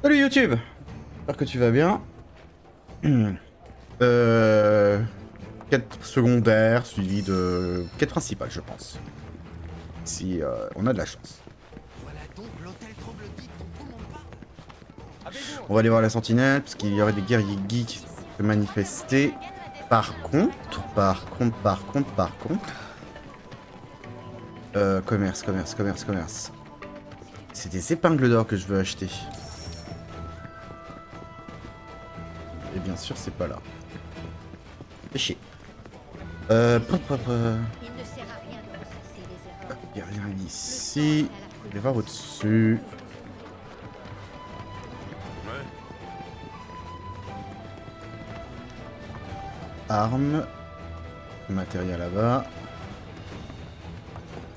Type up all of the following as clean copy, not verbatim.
Salut YouTube, j'espère que tu vas bien. euh... Quête secondaire suivie de quête principale, je pense. Si on a de la chance. Voilà donc l'hôtel troglodyte dont tout le monde parle. On va aller voir la sentinelle, parce qu'il y aurait des guerriers geeks qui se manifester. Par contre... commerce. C'est des épingles d'or que je veux acheter. Et bien sûr, c'est pas là. Fais chier. Il ne sert à rien de ressasser les erreurs. Il y a rien ici. Je vais voir au-dessus. Armes. Matériel là-bas.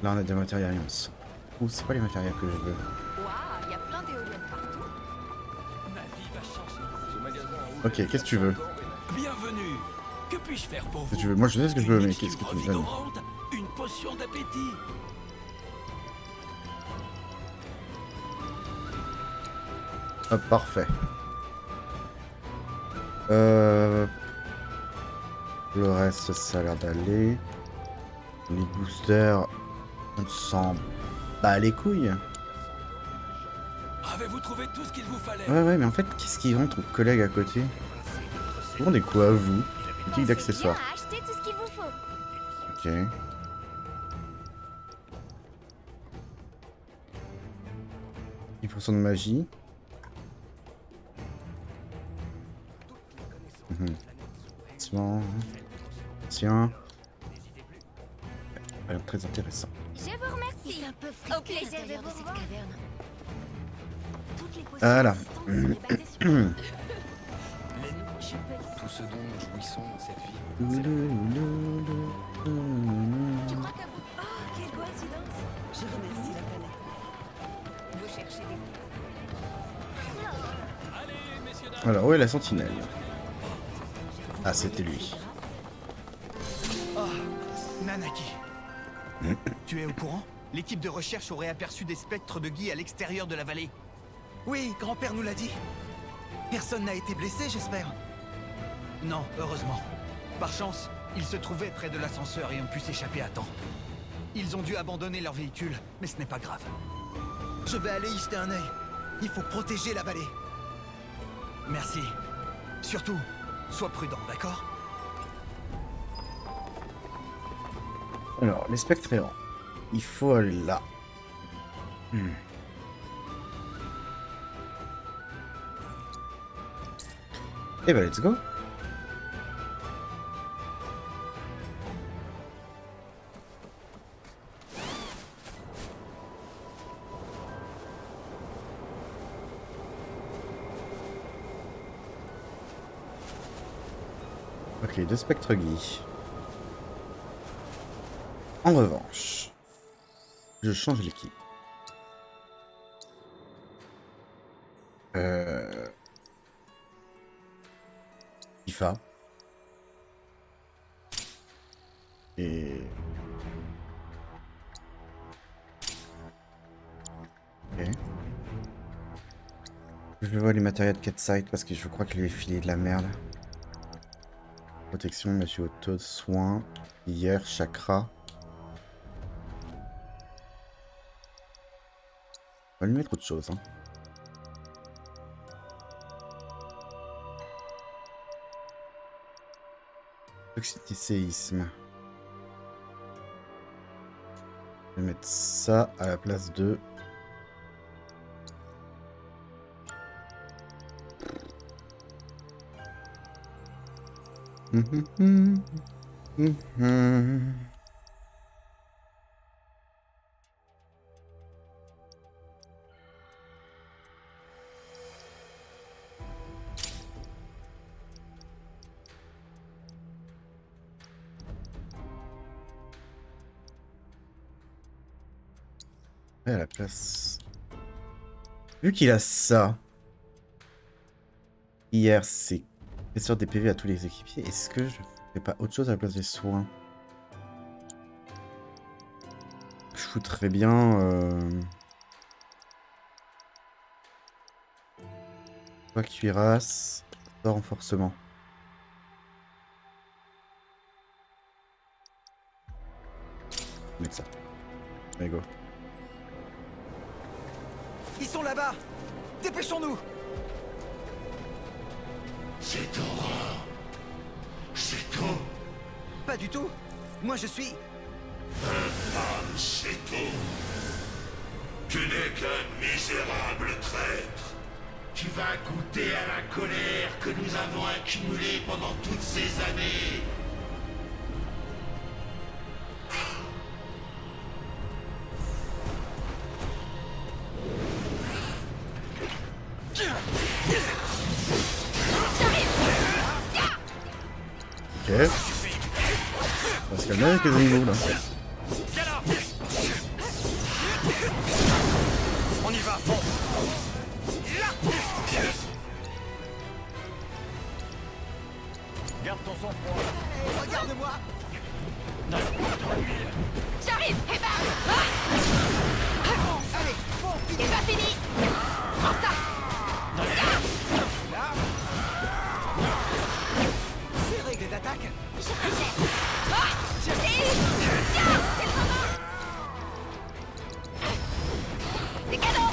Là, on a des matériels immenses. Ouh, c'est pas les matériels que je veux. Waouh, il y a plein d'éoliennes partout. Ma vie va changer. Ce magasin Ok, qu'est-ce que tu veux? Bienvenue. Que puis-je faire pour Qu'est-ce que vous? tu veux? Moi, je sais ce que je veux, Une mais mixture qu'est-ce que tu me donnes? revigorante, une potion d'appétit. Hop, parfait. Le reste, ça a l'air d'aller. Les boosters, on s'en bat les couilles. Avez-vous trouvé tout ce qu'il vous fallait? Ouais, mais en fait, qu'est-ce qu'ils ont ton collègue à côté? Vous vendez quoi, vous? Boutique d'accessoires. Achetez tout ce qu'il vous faut. Ok. %de magie. Tiens. Très intéressant. Je vous remercie. Un peu Au plaisir de vous cette revoir. caverne. Toutes les potions Voilà. existantes seraient basées sur Tout ce dont nous jouissons dans cette vie. Tu crois qu'à bout... Oh, quelle coïncidence. Je remercie la planète. Vous cherchez des... Alors, où est la sentinelle? Ah, c'était lui. Oh, Nanaki. Tu es au courant? L'équipe de recherche aurait aperçu des spectres de Guy à l'extérieur de la vallée. Oui, grand-père nous l'a dit. Personne n'a été blessé, j'espère? Non, heureusement. Par chance, ils se trouvaient près de l'ascenseur et ont pu s'échapper à temps. Ils ont dû abandonner leur véhicule, mais ce n'est pas grave. Je vais aller y jeter un œil. Il faut protéger la vallée. Merci. Surtout, sois prudent, d'accord? Alors, les spectres errants. Il faut aller là. Et bah, let's go. Ok, deux spectres Guy. En revanche, je change l'équipe. FIFA. Et... Ok. Je vais voir les matériels de 4 sites parce que je crois que je lui ai filé de la merde. Protection, monsieur auto, soins, hier, chakra. On va lui mettre autre chose. Hein. Toxicité-séisme. Je vais mettre ça à la place de... Et à la place... Vu qu'il a ça... Hier, c'est... Question des PV à tous les équipiers. Est-ce que je fais pas autre chose à la place des soins? Je foutrais bien... Pas cuirasse. Pas renforcement. Mettre ça. Allez, go. Ils sont là-bas. Dépêchons-nous. C'est Aurore. C'est tout. Pas du tout. Moi, je suis... C'est tout. Tu n'es qu'un misérable traître. Tu vas goûter à la colère que nous avons accumulée pendant toutes ces années. Ok. On va se calmer avec les animaux là. Viens là. On y va à fond. Garde ton sang-froid. Regarde-moi. J'arrive. Et bam. Allez, bon, C'est pas fini. Prends ça. là. C'est règle d'attaque. Je rejette. C'est le moment. C'est cadeau.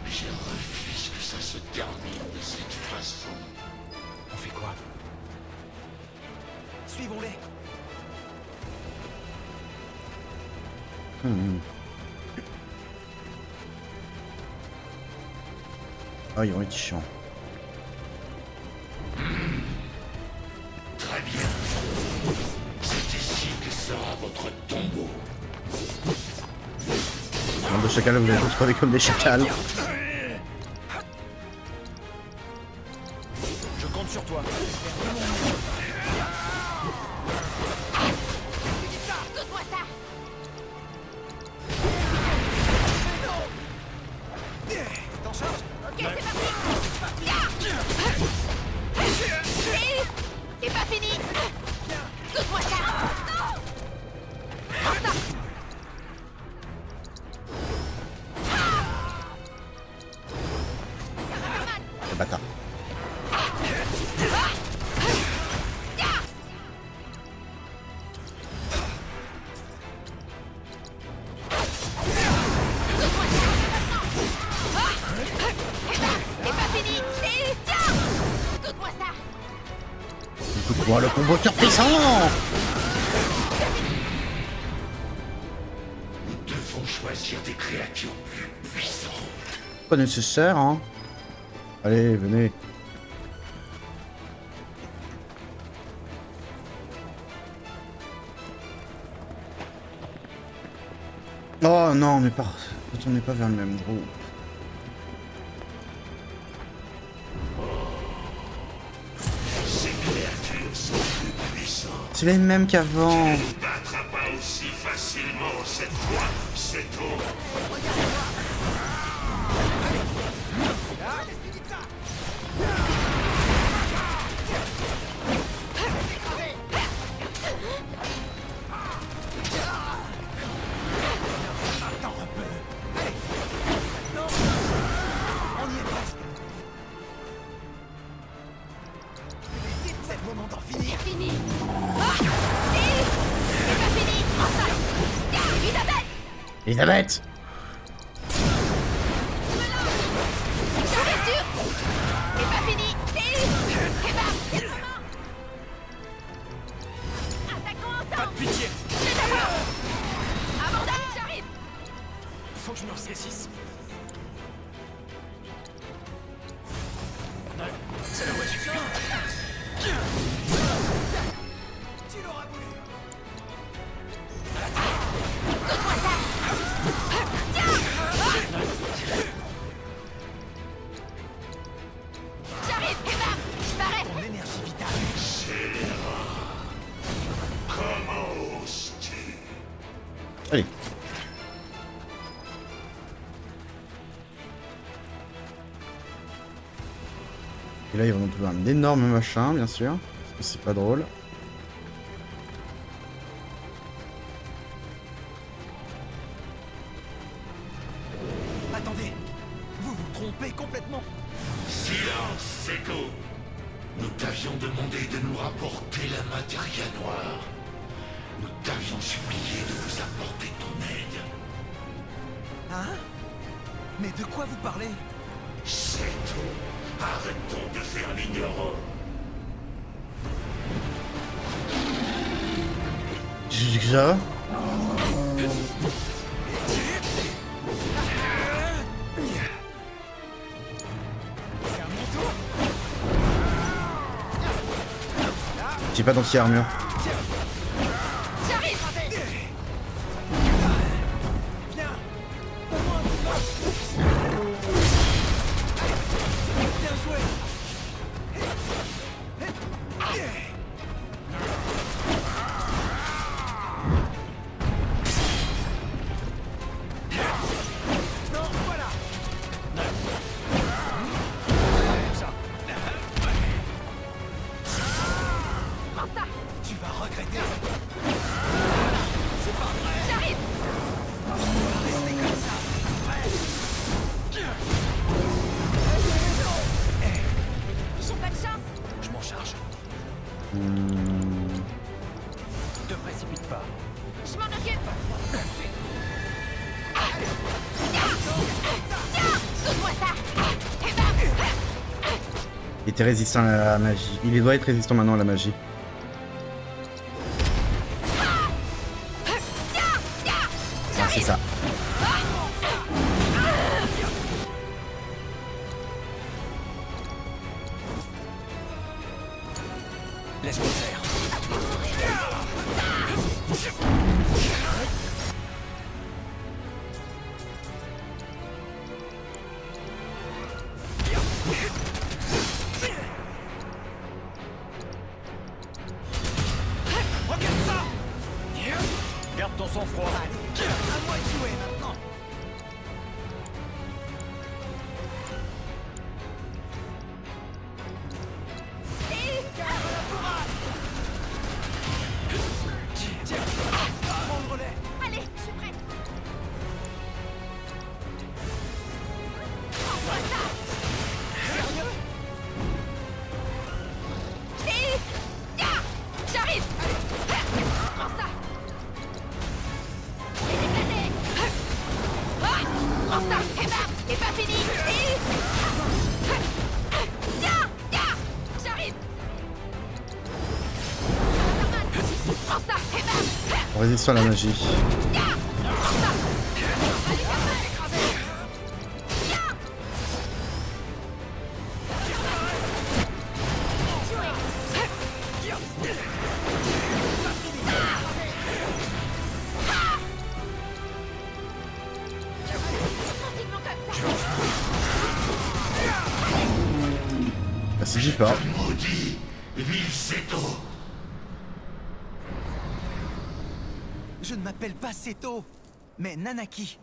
Je refuse que ça se termine de cette façon. On fait quoi? Suivons-les. Ah, ils ont été chiants. Très bien. C'est ici que sera votre tombeau. Bande de chacals, vous allez tous crever comme des chacals. Je compte sur toi. Donne-moi ça. T'en charge? Ok, c'est parti. C'est pas fini. Donne-moi ça. Prends ça. Les bâtards. C'est pas fini. Tiens. Donne-moi ça. Écoute-moi le combo surpuissant. Nous devons choisir des créatures plus puissantes. Pas nécessaire, hein. Allez, venez. Oh non, mais pas... Retournez pas vers le même groupe. Ces créatures sont plus puissantes. C'est les mêmes qu'avant. Ne battra pas aussi facilement cette fois, c'est tout. Attends un peu. Allez. Non. On y est presque. C'est le moment d'en finir. C'est fini. C'est pas fini. Prends ça. Elisabeth. Elisabeth. J'arrive sûr. C'est pas fini. Et bam. C'est le moment. Attaquons Pas ensemble. de pitié. C'est d'abord. Abandonne. J'arrive. Faut que je me ressaisisse. Ça devrait suffire. Tu l'auras voulu. Donne-moi ça. J'arrive. Et bam. Je m'arrête. Ton énergie vitale. Comment oses-tu? Allez. Et là, ils vont nous trouver un énorme machin, bien sûr. Parce que c'est pas drôle. trompé complètement. Silence, Seto. Nous t'avions demandé de nous rapporter la Materia Noire. Nous t'avions supplié de nous apporter ton aide. Hein? Mais de quoi vous parlez? Seto, arrêtons de faire l'ignorant. Ça C'est à mon tour. j'ai pas d'anti-armure. J'arrive. Viens. Donne-moi un coup de main. Bien joué. Non, voilà. Ça. Prends ça. Tu vas regretter. C'est pas vrai. J'arrive. On va rester comme ça. J'ai pas de chance. Je m'en charge. Te précipite pas. Je m'en occupe. Donne-moi ça. Et bam. Il était résistant à la magie. Il doit être résistant maintenant à la magie. Ah, c'est ça. Laisse-moi faire. Regarde ça. Garde ton sang-froid. À moi de jouer maintenant. Tiens, prends le relais. Allez, je suis prête. Prends-moi ça. Sérieux? Et... J'arrive. Prends ça. C'est éclaté. Prends ça. Et bam. C'est pas fini. Et... J'arrive. Prends ça. Et bam. Résistant à la magie. Bah, si j'y pas. Maudit, vive Seto. Je ne m'appelle pas Seto, mais Nanaki.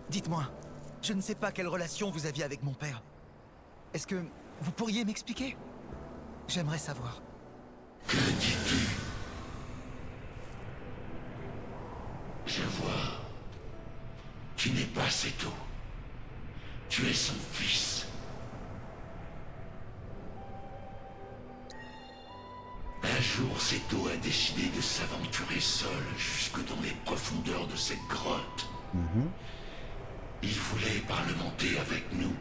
Dites-moi, je ne sais pas quelle relation vous aviez avec mon père. Est-ce que vous pourriez m'expliquer? J'aimerais savoir. Que dis-tu? Je vois. Tu n'es pas Seto. Tu es son fils. Un jour, Seto a décidé de s'aventurer seul jusque dans les profondeurs de cette grotte. Il voulait parlementer avec nous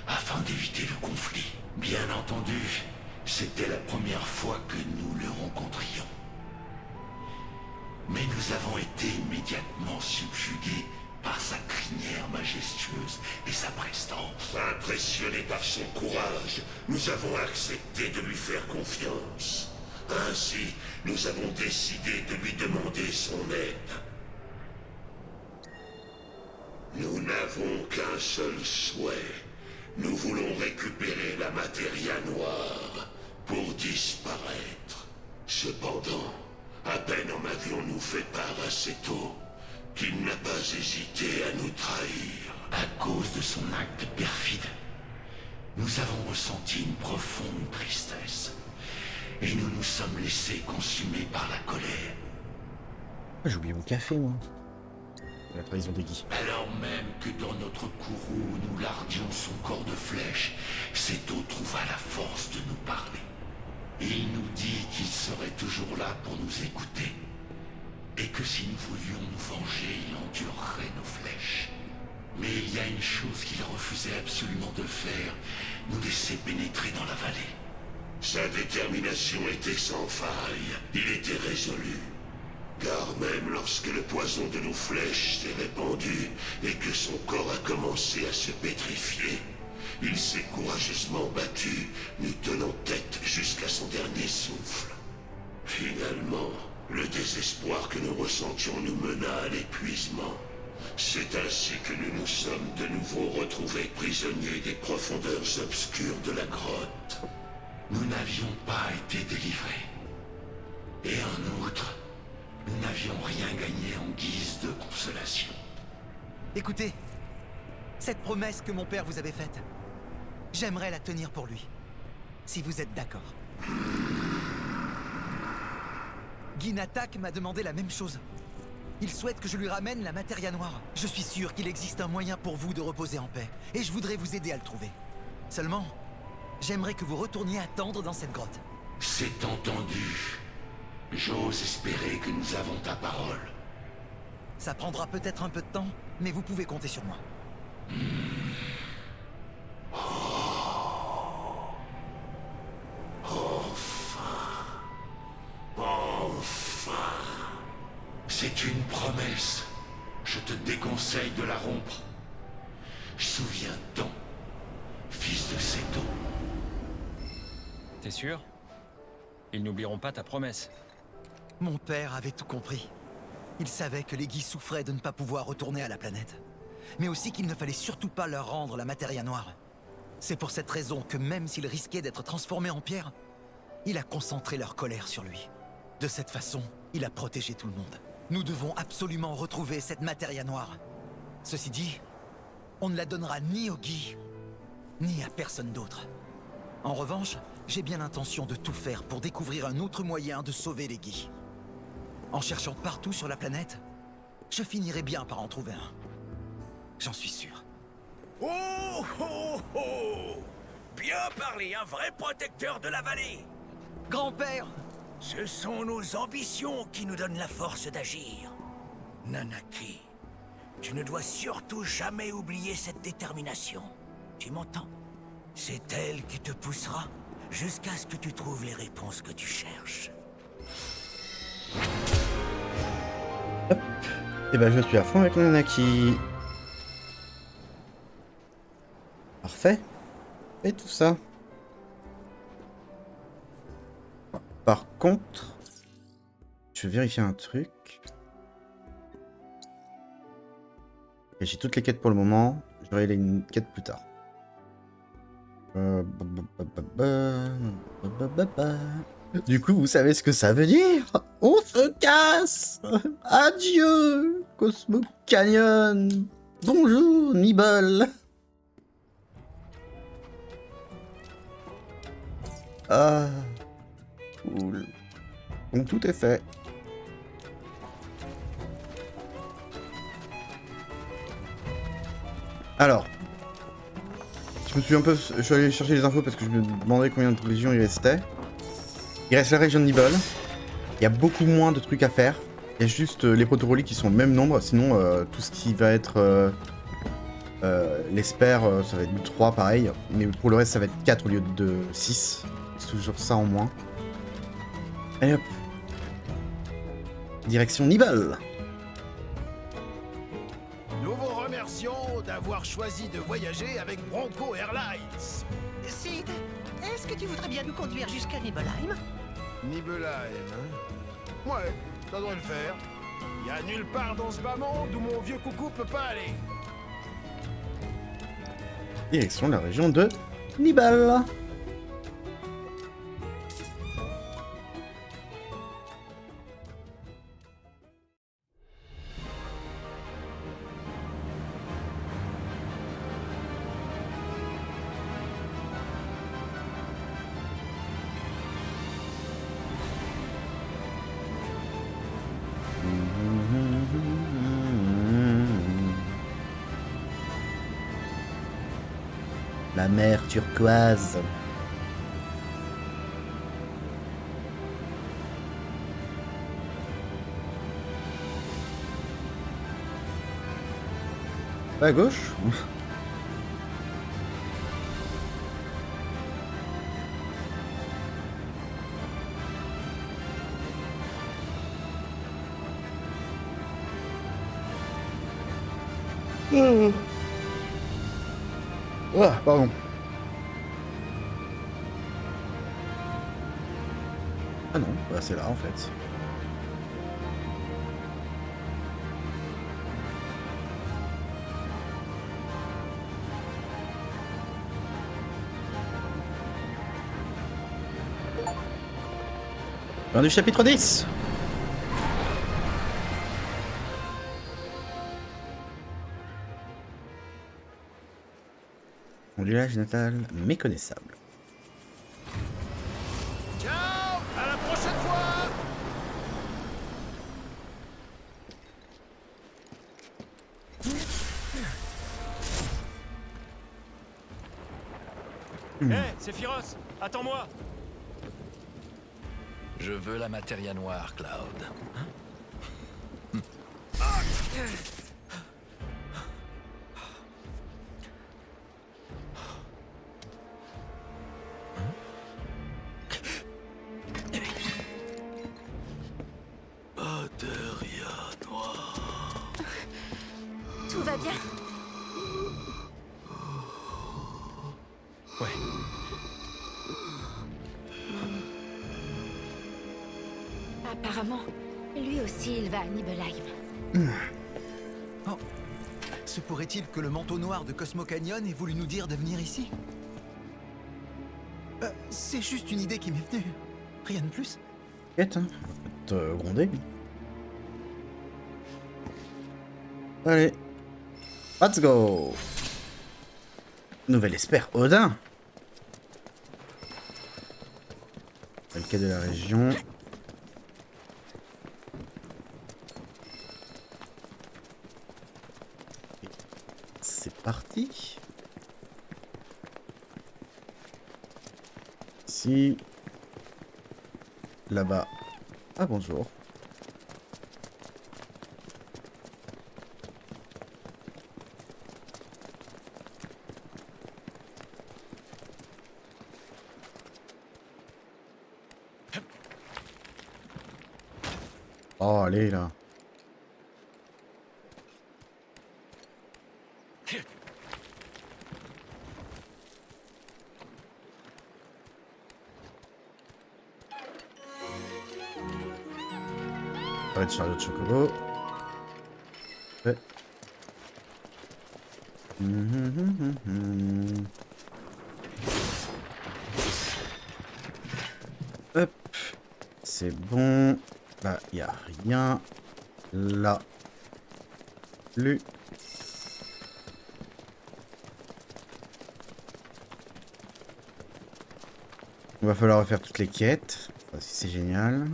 afin d'éviter le conflit. Bien entendu, c'était la première fois que nous le rencontrions. Mais nous avons été immédiatement subjugués par sa crinière majestueuse et sa prestance. Impressionnés par son courage, nous avons accepté de lui faire confiance. Ainsi, nous avons décidé de lui demander son aide. Nous n'avons qu'un seul souhait. Nous voulons récupérer la Materia Noire pour disparaître. Cependant, à peine en avions-nous fait part à Seto qu'il n'a pas hésité à nous trahir. À cause de son acte perfide, nous avons ressenti une profonde tristesse. Et nous nous sommes laissés consumer par la colère. Ah, j'ai oublié mon café, moi. La trahison des Guy. Alors même que dans notre courroux nous lardions son corps de flèche, cet eau trouva la force de nous parler. Il nous dit qu'il serait toujours là pour nous écouter. Et que si nous voulions nous venger, il endurerait nos flèches. Mais il y a une chose qu'il refusait absolument de faire, nous laisser pénétrer dans la vallée. Sa détermination était sans faille, il était résolu. Car même lorsque le poison de nos flèches s'est répandu et que son corps a commencé à se pétrifier, il s'est courageusement battu, nous tenant tête jusqu'à son dernier souffle. Finalement, le désespoir que nous ressentions nous mena à l'épuisement. C'est ainsi que nous nous sommes de nouveau retrouvés prisonniers des profondeurs obscures de la grotte. Nous n'avions pas été délivrés. Et en outre, nous n'avions rien gagné en guise de consolation. Écoutez, cette promesse que mon père vous avait faite, j'aimerais la tenir pour lui, si vous êtes d'accord. Guy Natak m'a demandé la même chose. Il souhaite que je lui ramène la Materia Noire. Je suis sûr qu'il existe un moyen pour vous de reposer en paix, et je voudrais vous aider à le trouver. Seulement, j'aimerais que vous retourniez attendre dans cette grotte. C'est entendu. J'ose espérer que nous avons ta parole. Ça prendra peut-être un peu de temps, mais vous pouvez compter sur moi. C'est une promesse. Je te déconseille de la rompre. Souviens-t'en, fils de Seto. T'es sûr? Ils n'oublieront pas ta promesse. Mon père avait tout compris. Il savait que les Guy souffraient de ne pas pouvoir retourner à la planète. Mais aussi qu'il ne fallait surtout pas leur rendre la Materia Noire. C'est pour cette raison que même s'ils risquaient d'être transformés en pierre, il a concentré leur colère sur lui. De cette façon, il a protégé tout le monde. Nous devons absolument retrouver cette Materia Noire. Ceci dit, on ne la donnera ni aux Guy, ni à personne d'autre. En revanche, j'ai bien l'intention de tout faire pour découvrir un autre moyen de sauver les Guy. En cherchant partout sur la planète, je finirai bien par en trouver un. J'en suis sûr. Oh oh oh! Bien parlé, un vrai protecteur de la vallée! Grand-père! Ce sont nos ambitions qui nous donnent la force d'agir. Nanaki, tu ne dois surtout jamais oublier cette détermination. Tu m'entends? C'est elle qui te poussera jusqu'à ce que tu trouves les réponses que tu cherches. Et ben je suis à fond avec Nanaki. Parfait. Et tout ça. Par contre, je vais vérifier un truc. Et j'ai toutes les quêtes pour le moment. J'aurai les quêtes plus tard. Du coup, vous savez ce que ça veut dire? On se casse! Adieu, Cosmo Canyon! Bonjour, Nibble! Ah, cool. Donc tout est fait. Alors, je me suis un peu, je suis allé chercher les infos parce que je me demandais combien de régions il restait. Il reste la région de Nibble. Il y a beaucoup moins de trucs à faire. Il y a juste les proto-reliques qui sont au même nombre. Sinon, tout ce qui va être l'espère, ça va être 3 pareil. Mais pour le reste, ça va être 4 au lieu de 6. C'est toujours ça en moins. Allez hop. Direction Nibble. Nous vous remercions d'avoir choisi de voyager avec Bronco Airlines. Sid, est-ce que tu voudrais bien nous conduire jusqu'à Nibelheim? Nibelheim, hein? Ouais, ça doit le faire. Y a nulle part dans ce bas monde où mon vieux coucou peut pas aller. Direction la région de Nibble. La mer turquoise. À gauche. Ah, pardon. Ah non, bah c'est là en fait. Fin du chapitre 10. Mon village natal méconnaissable. Ciao, à la prochaine fois. Hé, Sephiroth, attends-moi. Je veux la matéria noire, Cloud. Matéria noire. Tout va bien? Ouais. Apparemment, lui aussi il va à Nibelheim. Oh. Se pourrait-il que le manteau noir de Cosmo Canyon ait voulu nous dire de venir ici? C'est juste une idée qui m'est venue. Rien de plus. T'inquiète, hein. On va te gronder. Allez. Let's go. Nouvelle espère Odin. Le quai de la région. C'est parti. Ici. Là-bas. Ah bonjour. Oh, allez là. Arrête de chariot de chocobo. Ouais. Hop. C'est bon. Là, il n'y a rien. Là. Plus. Il va falloir refaire toutes les quêtes. Ça, c'est génial.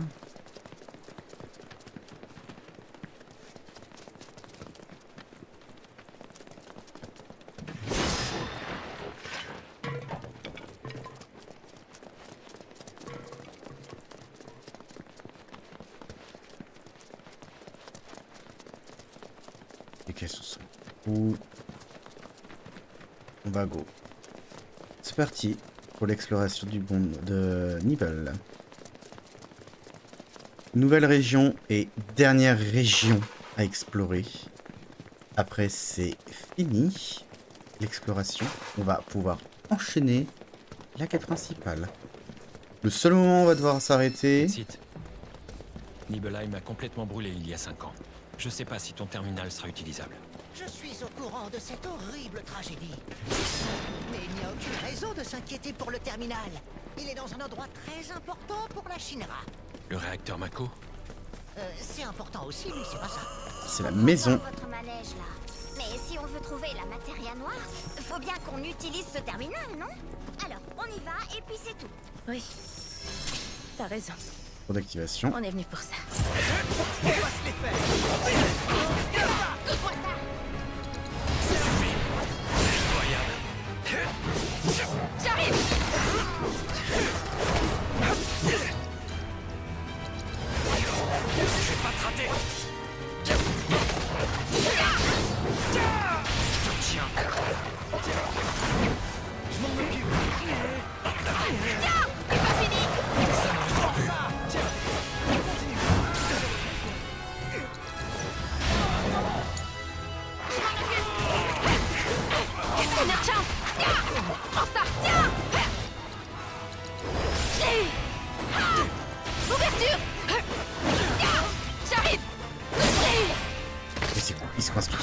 Les caisses sont où? On va go. C'est parti pour l'exploration du monde de Nibel. Nouvelle région et dernière région à explorer. Après c'est fini l'exploration. On va pouvoir enchaîner la quête principale. Le seul moment où on va devoir s'arrêter. Site. Nibelheim a complètement brûlé il y a 5 ans. Je sais pas si ton terminal sera utilisable. Je suis au courant de cette horrible tragédie. Mais il n'y a aucune raison de s'inquiéter pour le terminal. Il est dans un endroit très important pour la Shinra. Le réacteur Mako? C'est important aussi, mais c'est pas ça. C'est la maison. Votre manège là. Mais si on veut trouver la matéria noire, faut bien qu'on utilise ce terminal, non? Alors, on y va et puis c'est tout. Oui. T'as raison. Pour d'activation. On est venu pour ça.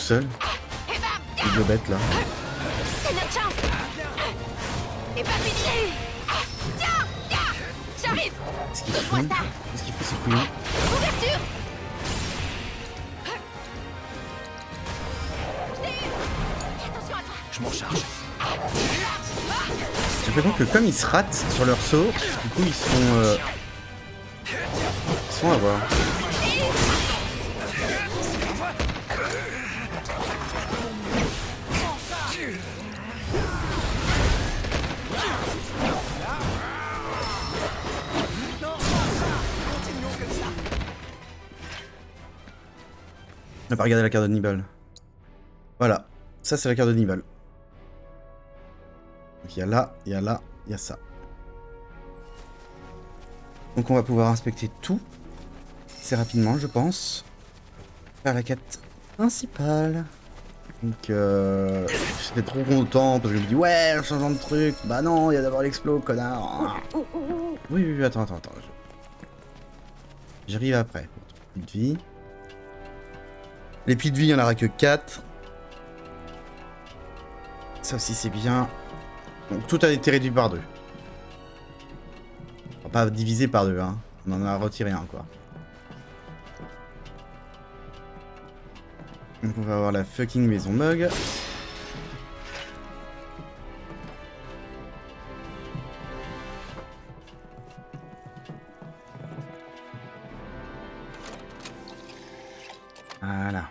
seul. Et bam, Les deux bêtes là. c'est notre chance. C'est pas fini. Tiens, j'arrive. Qu'est-ce qu'il Donne-moi fout ça. Qu'est-ce qu'il fout ce couillon? Ouverture. Attention à toi. Je m'en charge. J'ai l'impression que comme ils se ratent sur leur saut, du coup ils sont à voir. On n'a pas regardé la carte de Nibble. Voilà, ça c'est la carte de Nibble. Donc il y a là, il y a là, il y a ça. Donc on va pouvoir inspecter tout assez rapidement, je pense. Faire la quête principale. Donc j'étais trop content parce que je me dis ouais, un changement de truc. Bah non, il y a d'abord l'explo, connard. Oui, attends. J'arrive après. Puits de vie. Les puits de vie, il n'y en aura que 4. Ça aussi c'est bien. Donc tout a été réduit par 2. Enfin, pas divisé par 2, hein. On en a retiré un, quoi. Donc on va avoir la fucking maison Mug. Voilà.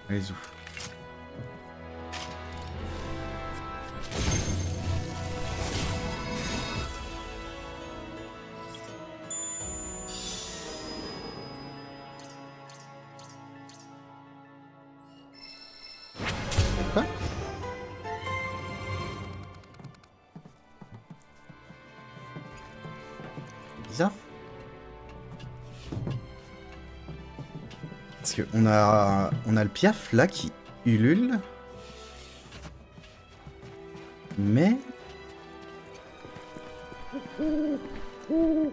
Les ouf. Quoi? Bizarre. Parce que on a le piaf là qui ulule. Mais où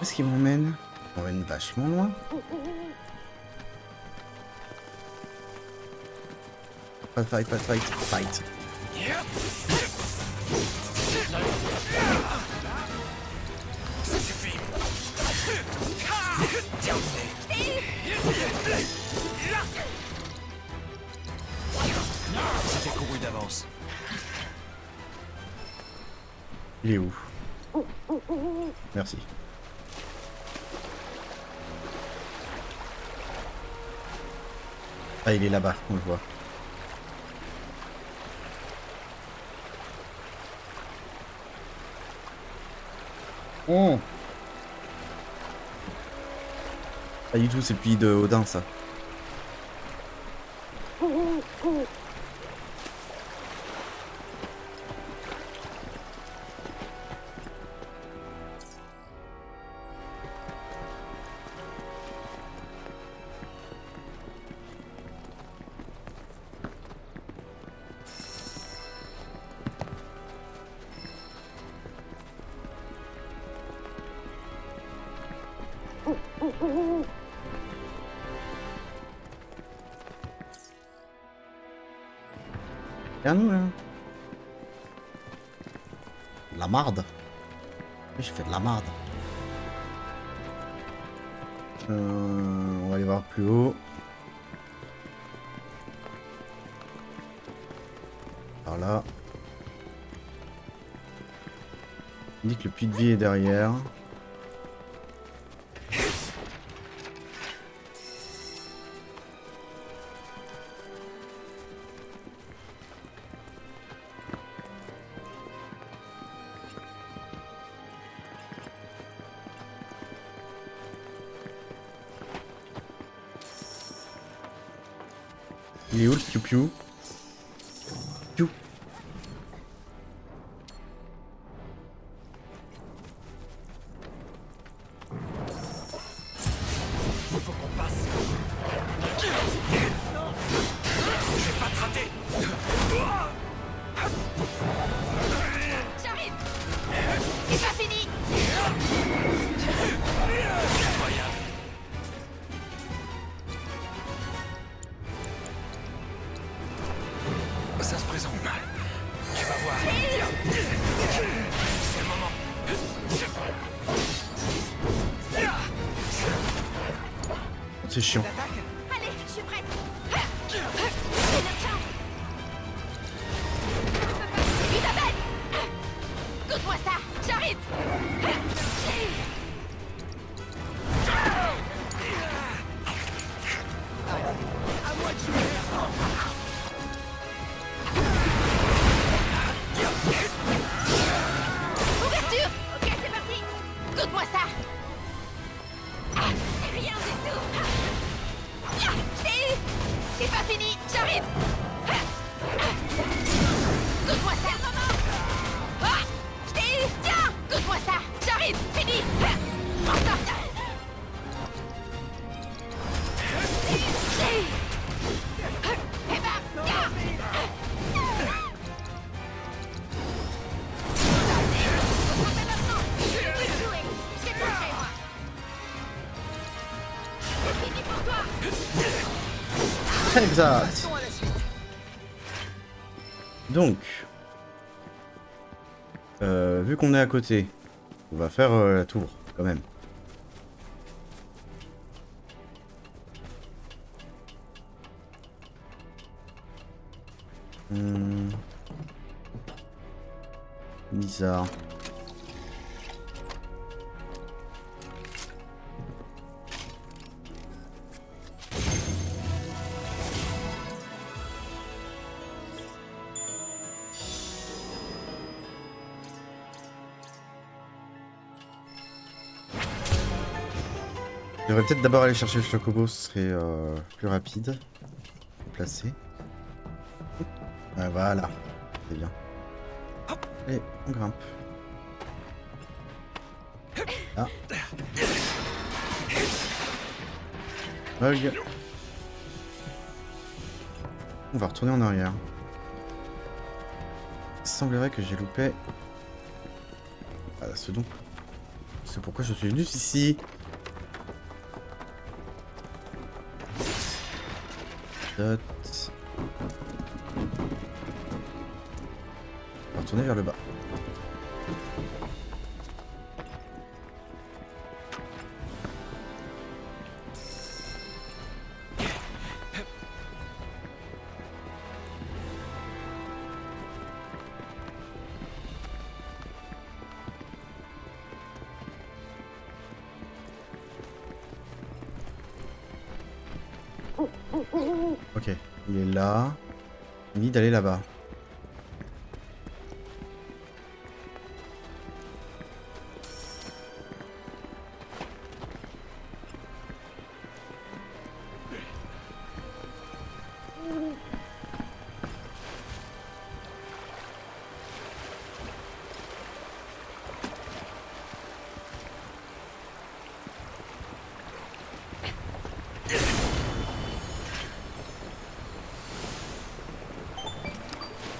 est-ce qu'il m'emmène? Il m'emmène vachement loin. Pas de fight, fight. Ça suffit. C'était couru d'avance. Il est où? Merci. Ah, il est là-bas, on le voit. Oh. Pas du tout, c'est le puits de Odin, ça. Regarde nous là. La marde. Oui, j'ai fait de la marde. On va aller voir plus haut. Par là. On dit que le puits de vie est derrière. Il est où le piou-piou? Piou. Il faut qu'on passe. Non. Je vais pas te rater. J'arrive. C'est pas fini. Incroyable. faisant mal. Tu vas voir. C'est le moment. C'est chiant. Allez, je suis prête. C'est notre chance. Isabelle, goûte-moi ça. J'arrive. À moi de jouer. Ouverture. Ok, c'est parti. Goûte-moi ça. Ah, c'est rien du tout. C'est pas fini. J'arrive. Goûte-moi ça. Ah, tiens, goûte-moi ça. J'arrive. Fini. Prends ça. Eh ben, Exact. Donc, vu qu'on est à côté, on va faire la tour quand même. Bizarre. Je devrais peut-être d'abord aller chercher le chocobo, ce serait plus rapide. Placer. Voilà, c'est bien. Allez, on grimpe. Ah. Bug. On va retourner en arrière. Il semblerait que j'ai loupé. Voilà, ce don. C'est pourquoi je suis venu ici. Dot. On va retourner vers le bas. Ok, il est là. Il dit d'aller là-bas.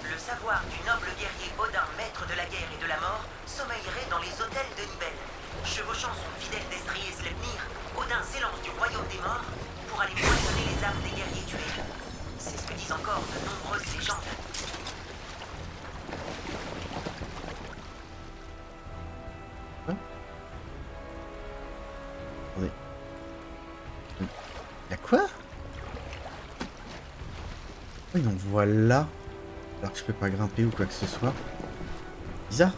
Le savoir du noble guerrier Odin, maître de la guerre et de la mort, sommeillerait dans les hôtels de Nibel. Chevauchant son fidèle destrier Sleipnir, Odin s'élance du royaume des morts pour aller moissonner les âmes des guerriers tués. C'est ce que disent encore de nombreuses légendes. Attendez. Y'a quoi? Oui, on voit là. Alors que je peux pas grimper ou quoi que ce soit. Bizarre.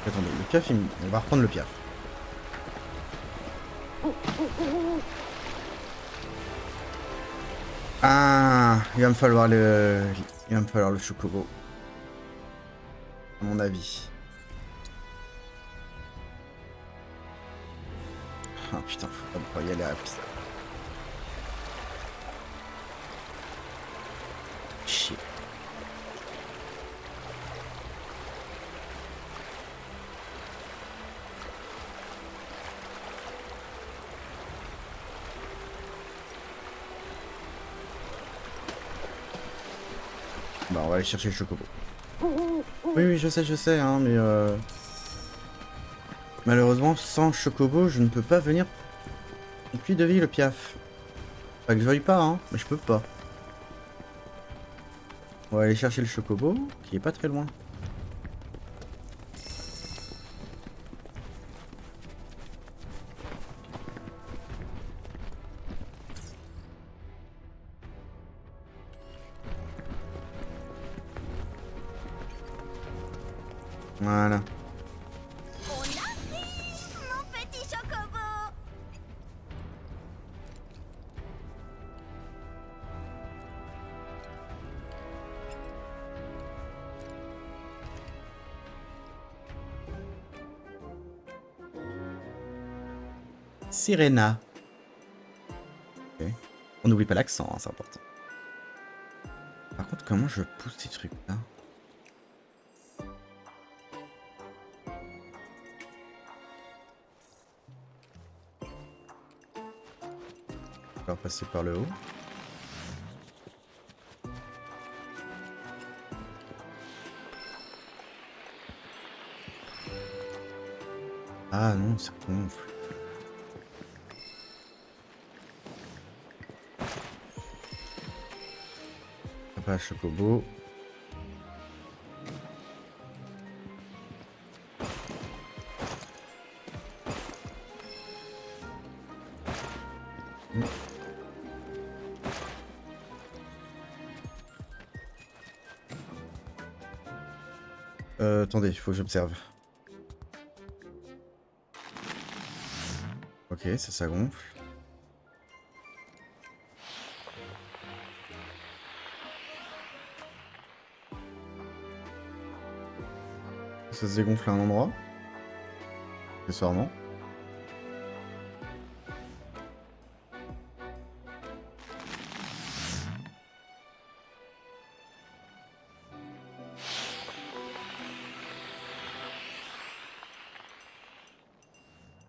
Attendez, le piaf, on va reprendre le piaf. Ah, il va me falloir le chocobo. À mon avis. Ah putain, faut pas y aller à la piste. Chier. Bah on va aller chercher le chocobo. Oui, oui, je sais, hein, mais malheureusement, sans chocobo, je ne peux pas venir en puits de vie, le piaf. Pas que je veuille pas, hein, mais je peux pas. On va aller chercher le chocobo, qui est pas très loin. Voilà. On arrive, mon petit chocobo. Sirena. Ok. On n'oublie pas l'accent, hein, c'est important. Par contre, comment je pousse ces trucs-là? On va passer par le haut. Ah non, ça gonfle. Pas chocobo. Attendez, il faut que j'observe. Ok, ça gonfle. Ça se dégonfle à un endroit. Accessoirement.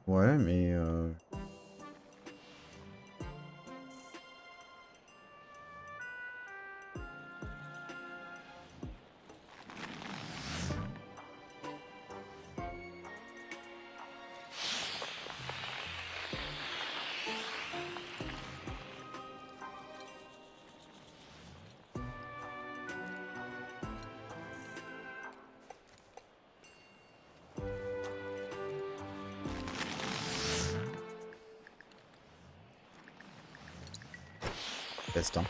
Ouais, mais test, hein.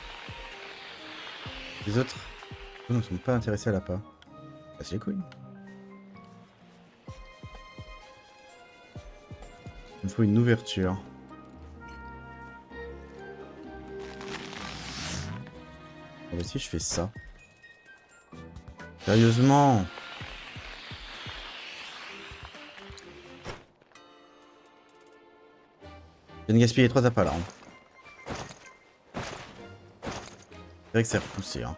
Les autres ne sont pas intéressés à l'appât. Bah, c'est les couilles. Il me faut une ouverture. Bon, bah, si je fais ça. Sérieusement. Je viens de gaspiller 3 appâts là. Hein. C'est vrai que c'est repoussé. Hein.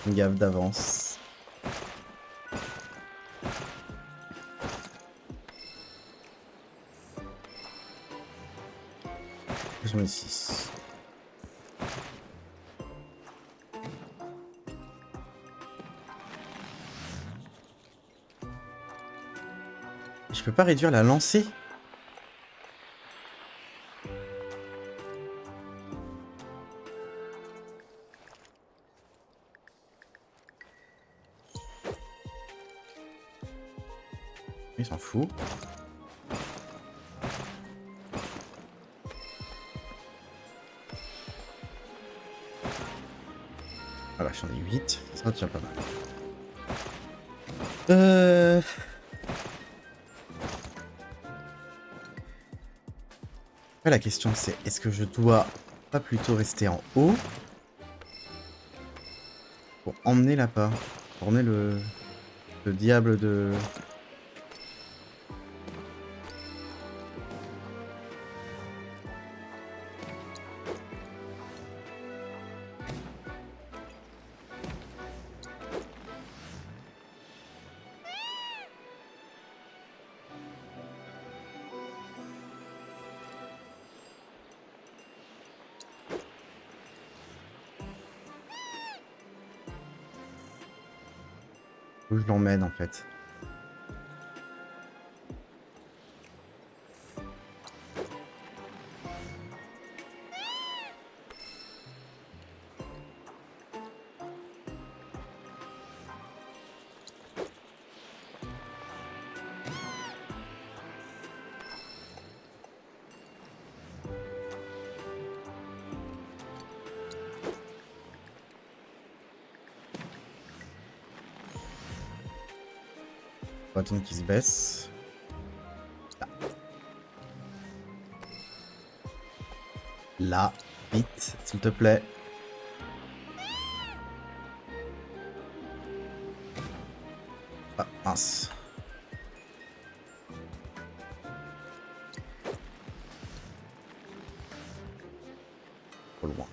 Gaffe d'avance. J'en ai 6. Je peux pas réduire la lancée? Il s'en fout. Voilà, j'en ai 8. Ça tient pas mal. Après, la question c'est, est-ce que je dois pas plutôt rester en haut pour emmener l'appât, pour emmener le diable de... Où je l'emmène en fait. On va attendre qu'il se baisse. Là. Là, vite, s'il te plaît. Ah, mince. Trop loin.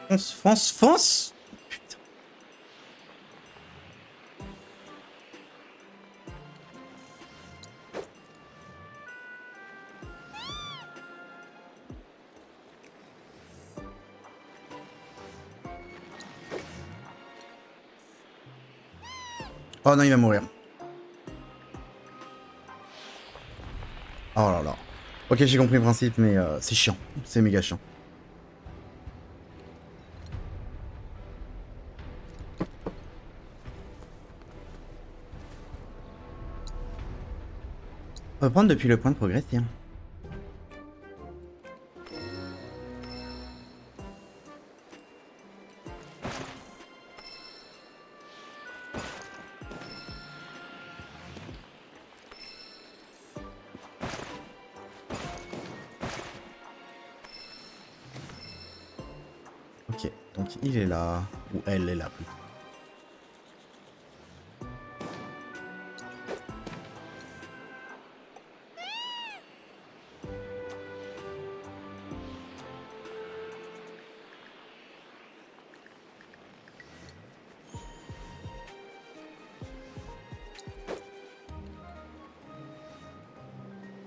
Fonce, fonce, fonce! Putain. Oh non, il va mourir. Oh là là. Ok, j'ai compris le principe, mais c'est chiant. C'est méga chiant. Reprendre depuis le point de progrès, tiens. Ok, donc il est là, ou elle est là plutôt.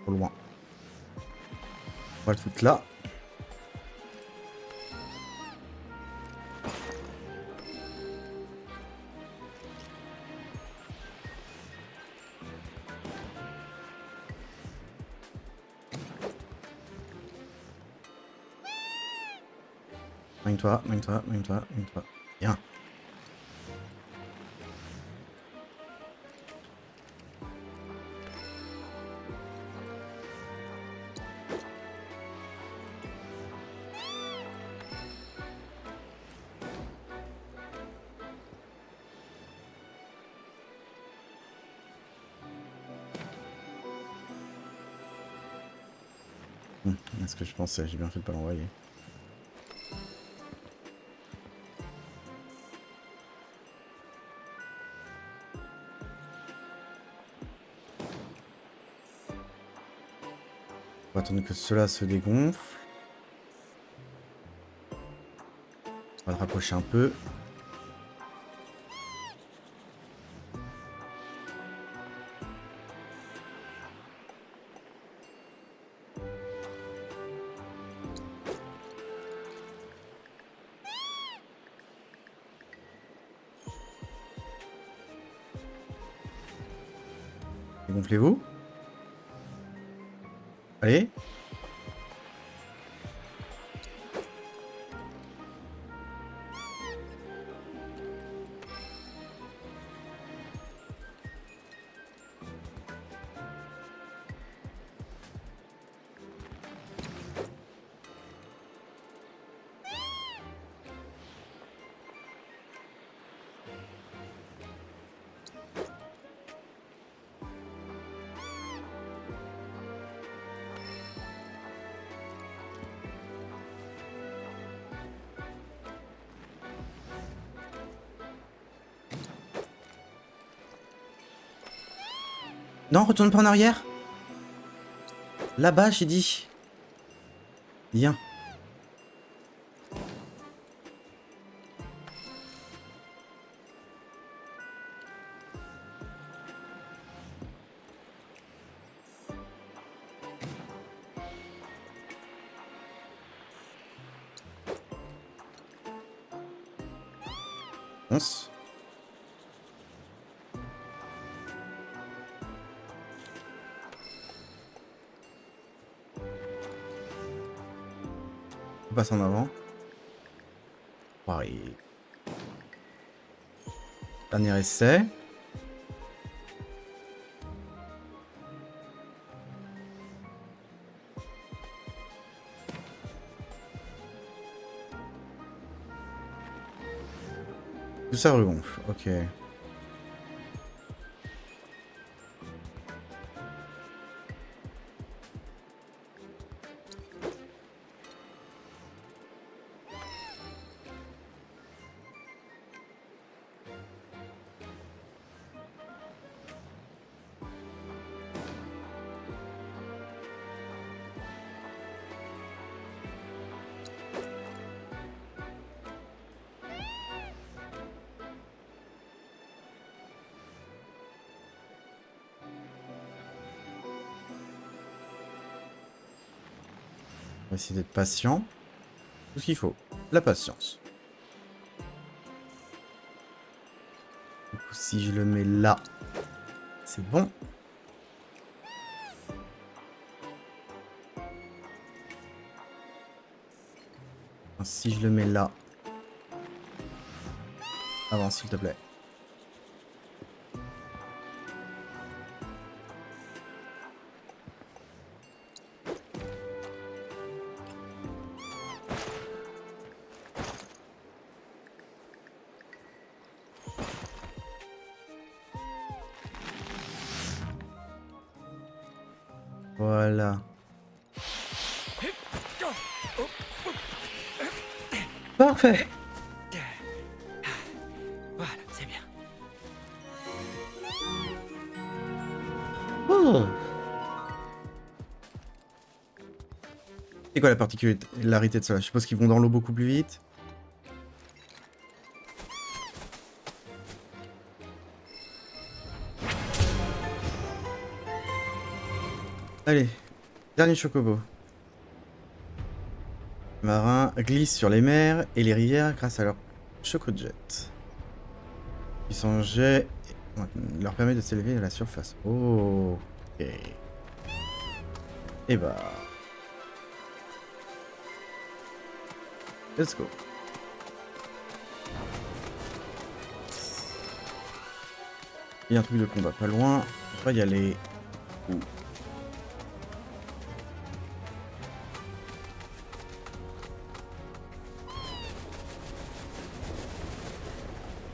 Trop loin. On va le foutre là. Mine-toi, mine-toi, mine-toi, mine-toi. Bien. C'est ce que je pensais, j'ai bien fait de pas l'envoyer. On va attendre que cela se dégonfle. On va le rapprocher un peu. Dégonflez-vous. Allez. Non, retourne pas en arrière. Là-bas, j'ai dit. Bien. Once. On passe en avant. Pareil. Dernier essai. Tout ça regonfle, ok. On va essayer d'être patient. Tout ce qu'il faut. La patience. Du coup, si je le mets là, c'est bon. Si je le mets là. Avance, s'il te plaît. Voilà. Parfait. Voilà, c'est bien. Oh. C'est quoi la particularité de ça? Je suppose qu'ils vont dans l'eau beaucoup plus vite. Allez, dernier chocobo. Les marins glissent sur les mers et les rivières grâce à leur chocojet. Puissant jet leur permet de s'élever à la surface. Oh, ok. Et bah... let's go. Il y a un truc de combat pas loin. On va y aller. Ouh.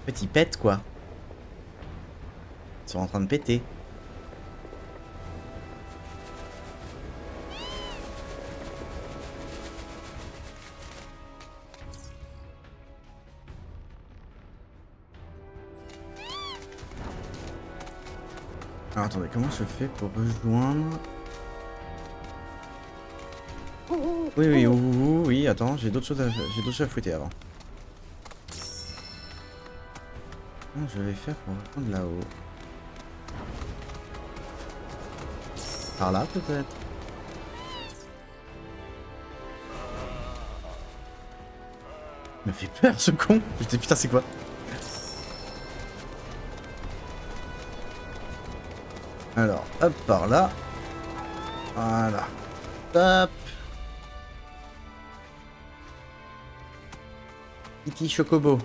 Petit pète quoi. Ils sont en train de péter. Alors attendez, comment je fais pour rejoindre? Oui, attends, j'ai d'autres choses à fouetter avant. Comment je vais faire pour reprendre là-haut? Par là peut-être? Il me fait peur ce con! Je dis putain c'est quoi? Alors, hop, par là. Voilà. Hop. Petit chocobo.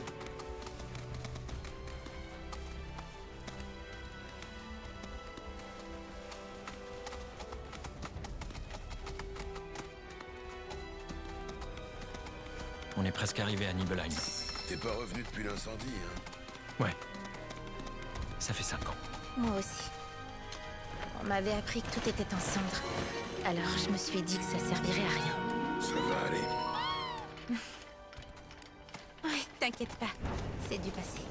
On est presque arrivé à Nibelheim. T'es pas revenu depuis l'incendie, hein? Ouais. Ça fait 5 ans. Moi aussi. On m'avait appris que tout était en cendres. Alors je me suis dit que ça servirait à rien. Ça va aller. Ouais, t'inquiète pas. C'est du passé.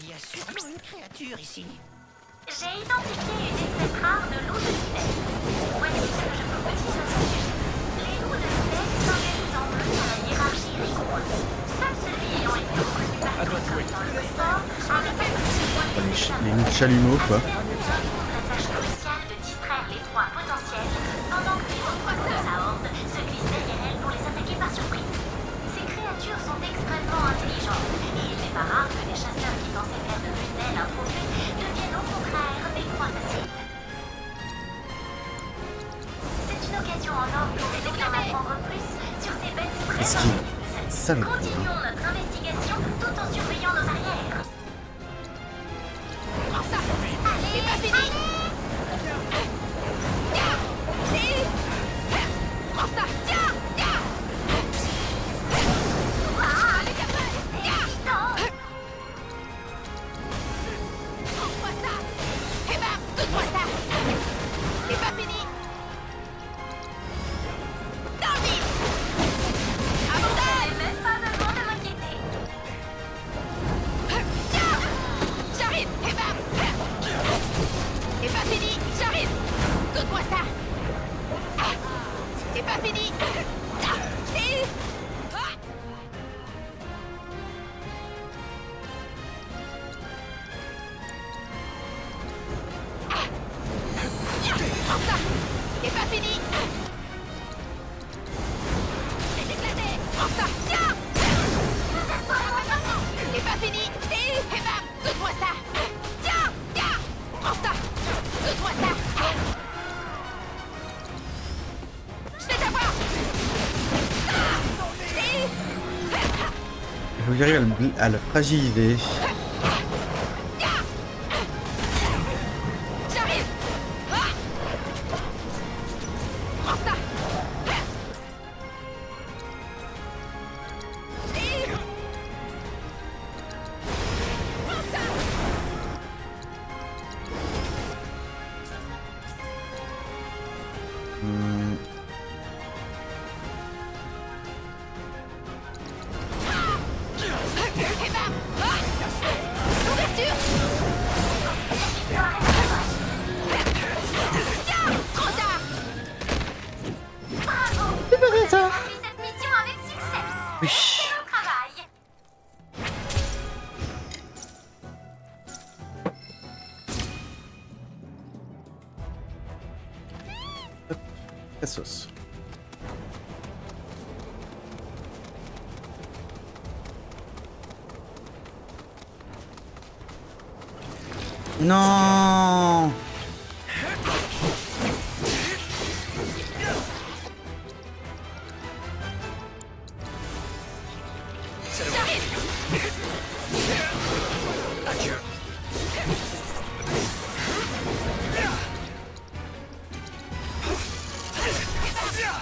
Il y a sûrement une créature ici. J'ai identifié une espèce rare de loup de Tibet. Voici ce que je peux vous dire à ce sujet. Les loups de Tibet s'organisent en bleu dans la hiérarchie Ricour. Seul celui ayant été reconnu par tous dans le sport a réussi Les loups de chalumeau, quoi. la tâche cruciale de distraire les proies potentielles pendant que les autres de sa horde se glissent derrière elles pour les attaquer par surprise. Ces créatures sont extrêmement intelligentes et il n'est pas rare que des chasseurs qui pensaient faire de l'une d'elles un trophée deviennent au contraire des proies faciles. C'est une occasion en or pour essayer d'en apprendre plus sur ces bêtes très Est-ce qu'il... intelligentes. Ça le Continuons notre investigation tout en surveillant nos arrières. Prends ça. C'est pas fini. Tiens. Prends ça. Tiens. Tiens. Allez, capable. Tiens. Prends-moi ça. Eh ben, donne-moi ça. C'est pas fini. Dans le vide. Abandonne. Même pas besoin de m'inquiéter. Tiens. J'arrive. Eh ben. C'est pas fini. J'arrive. Donne-moi ça. C'est pas fini. Prends ça. C'est pas fini. C'est éclaté. Prends ça. Tiens. C'est pas fini. Eh ben, donne-moi ça. Tiens. Tiens. Prends ça. Donne-moi ça. Je vais t'avoir. Il faut que j'arrive à le fragiliser. J'arrive. Prends ça. Prends ça. Eh ben, l'ouverture. Tiens, trop tard. Bravo. Vous avez rempli cette mission avec succès. Oui. Bon travail. La sauce. Non.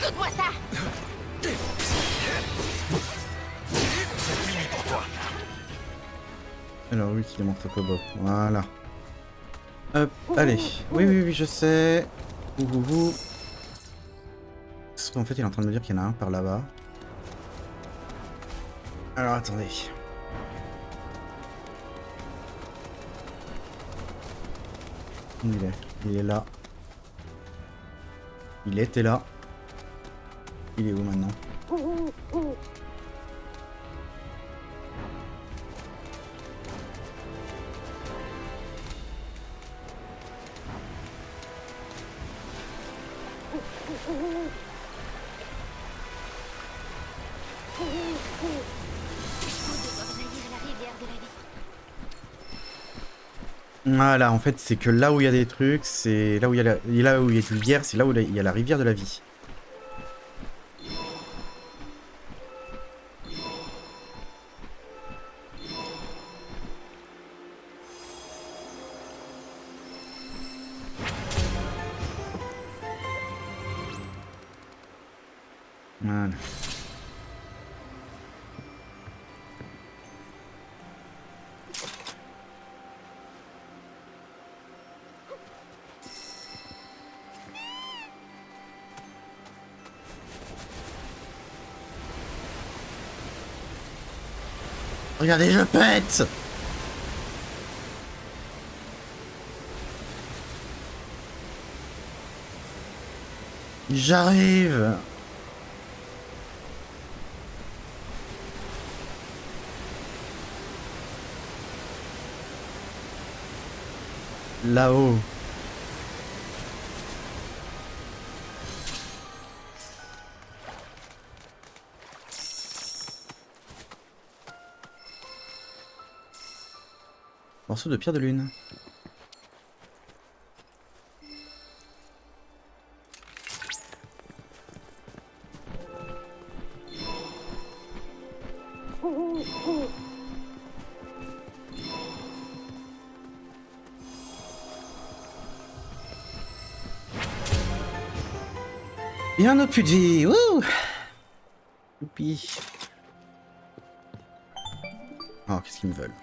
Donne-moi ça. Alors oui, il est mon Chocobo. Voilà. Hop, allez. Oui, oui, oui, je sais. Ouh. Parce qu'en fait, il est en train de me dire qu'il y en a un par là-bas. Alors, attendez. Il est là. Il était là. Il est où maintenant? Voilà, en fait, c'est que là où il y a des trucs, c'est là où il y a là où il y a une rivière, c'est là où il y a la rivière de la vie. Voilà. Regardez, je pète! J'arrive. Là-haut. Morceau de pierre de lune. Et un autre plus de vie. Wouh! Youpi. Oh, qu'est-ce qu'ils me veulent?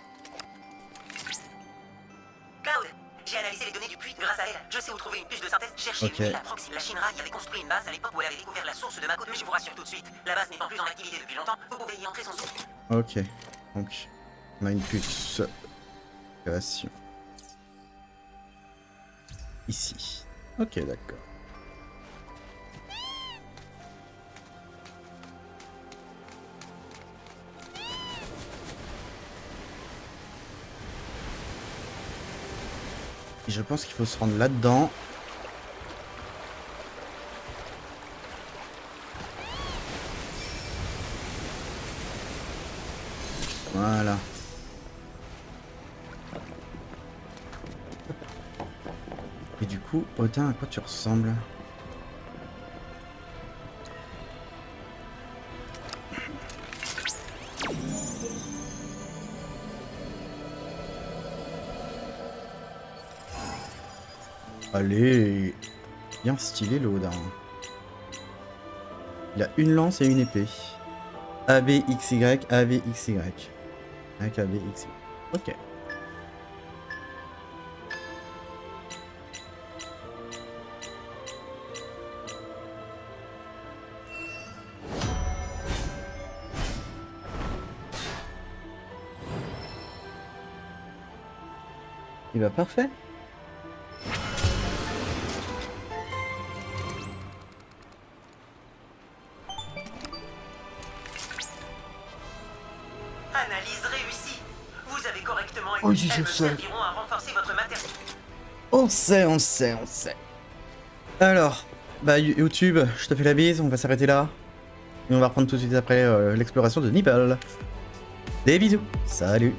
Cloud, j'ai analysé les données du puits grâce à elle. Je sais où trouver une puce de synthèse. Cherchez Ok. la Proxy. La Shinra y avait construit une base à l'époque où elle avait découvert la source de Mako. Mais je vous rassure tout de suite, la base n'étant plus en activité depuis longtemps, vous pouvez y entrer sans souci. Ok. Donc, on a une puce. Excavation. Ici. Ok, d'accord. Et je pense qu'il faut se rendre là-dedans. Voilà. Et du coup, Odin, à quoi tu ressembles? Allez, bien stylé le Odin. Il a une lance et une épée. ABXY, ABXY. Avec ABXY. Ok. Il va parfait. Analyse réussie. Vous avez correctement Oh, écouté. je Elles me sais. serviront à renforcer votre matériel. On sait. Alors, bah YouTube, je te fais la bise, on va s'arrêter là. Et on va reprendre tout de suite après l'exploration de Nibel. Des bisous, salut.